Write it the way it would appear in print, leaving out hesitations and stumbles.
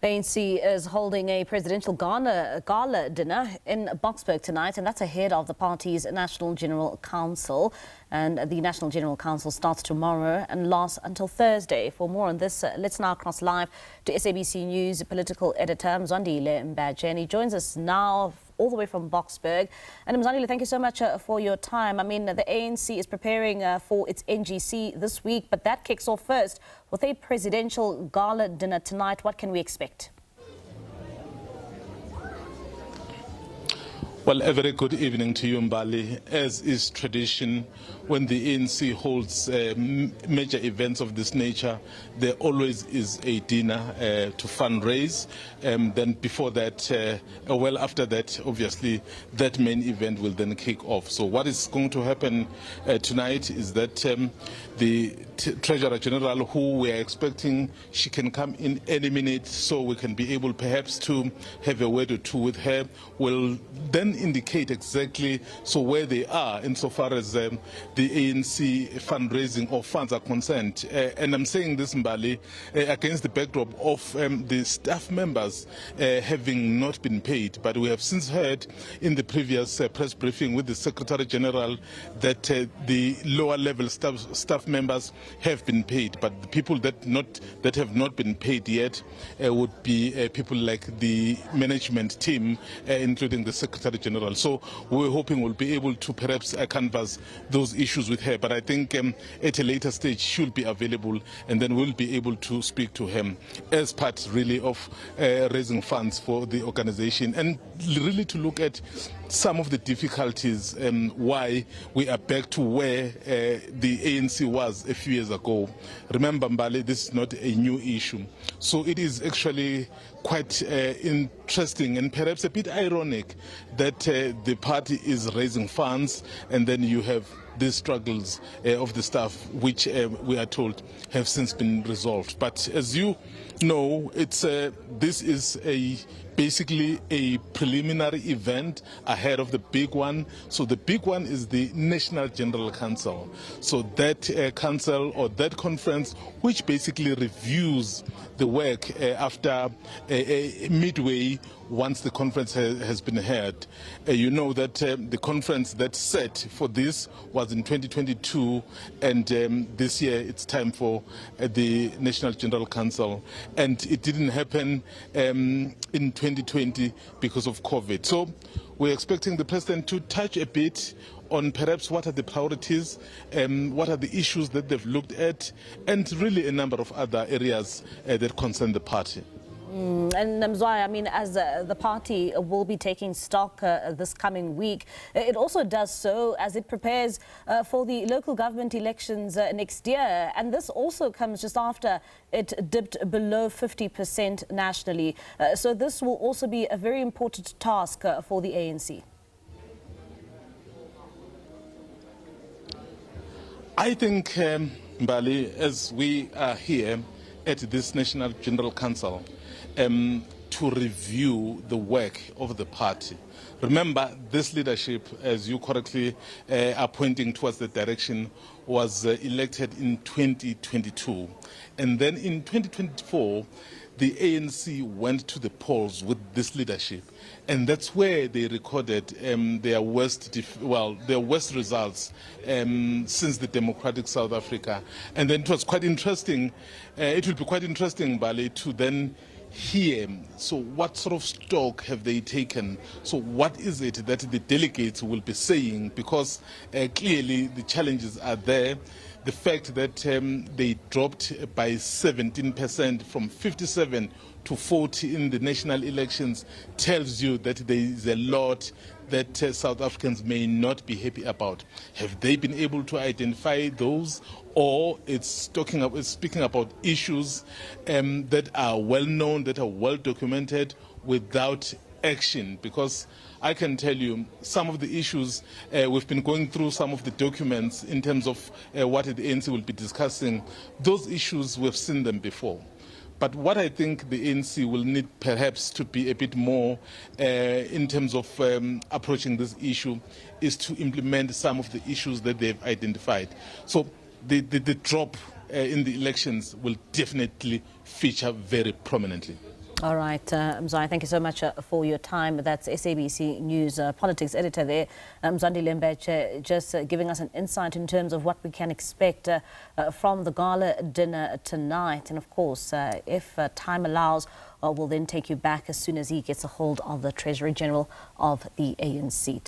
The ANC is holding a presidential gala dinner in Boksburg tonight, and that's ahead of the party's National General Council. And the National General Council starts tomorrow and lasts until Thursday. For more on this, let's now cross live to SABC News Political Editor Mzwandile Mbeje, and he joins us now all the way from Boksburg. And Mzwandile, thank you so much for your time. I mean, the ANC is preparing for its NGC this week, but that kicks off first with a presidential gala dinner tonight. What can we expect? Well, a very good evening to you, Mbali. As is tradition, when the ANC holds major events of this nature, there always is a dinner to fundraise. Then before that, well after that, obviously, that main event will then kick off. So what is going to happen tonight is that the Treasurer General, who we are expecting, she can come in any minute, so we can be able perhaps to have a word or two with her, will then indicate exactly where they are insofar as the ANC fundraising or funds are concerned. And I'm saying this, Mbali, against the backdrop of the staff members having not been paid. But we have since heard in the previous press briefing with the Secretary General that the lower level staff members have been paid, but the people that have not been paid yet would be people like the management team, including the Secretary General. So we're hoping we'll be able to perhaps canvass those issues with her, but I think at a later stage she'll be available, and then we'll be able to speak to him as part really of raising funds for the organization, and really to look at some of the difficulties why we are back to where the ANC was a few years ago. Remember, Mbali, this is not a new issue. So it is actually quite interesting and perhaps a bit ironic that the party is raising funds, and then you have these struggles of the staff, which we are told have since been resolved. But as you know, this is basically a preliminary event ahead of the big one. So the big one is the National General Council. So that council or that conference, which basically reviews the work after midway once the conference has been held. You know that the conference that's set for this was in 2022, and this year it's time for the National General Council, and it didn't happen in 2020 because of COVID. So we're expecting the President to touch a bit on perhaps what are the priorities, what are the issues that they've looked at, and really a number of other areas that concern the party. And Mzwai, I mean, as the party will be taking stock this coming week, it also does so as it prepares for the local government elections next year. And this also comes just after it dipped below 50% nationally. So this will also be a very important task for the ANC. I think, Mbali, as we are here at this National General Council, to review the work of the party. Remember, this leadership, as you correctly are pointing towards the direction, was elected in 2022. And then in 2024, the ANC went to the polls with this leadership, and that's where they recorded their worst results since the democratic South Africa. And then it was quite interesting. It will be quite interesting, Bali, to then hear, so what sort of stock have they taken? So what is it that the delegates will be saying? Because clearly the challenges are there. The fact that they dropped by 17% from 57 to 40 in the national elections tells you that there is a lot that South Africans may not be happy about. Have they been able to identify those, or it's speaking about issues that are well known, that are well documented, without action? Because I can tell you some of the issues, we've been going through some of the documents in terms of what the ANC will be discussing. Those issues, we've seen them before. But what I think the ANC will need perhaps to be a bit more in terms of approaching this issue is to implement some of the issues that they've identified. So the drop in the elections will definitely feature very prominently. All right, Mzwandile, thank you so much for your time. That's SABC News Politics Editor there, Mzwandile Mbeje, just giving us an insight in terms of what we can expect from the gala dinner tonight. And of course, if time allows, we'll then take you back as soon as he gets a hold of the Treasurer General of the ANC.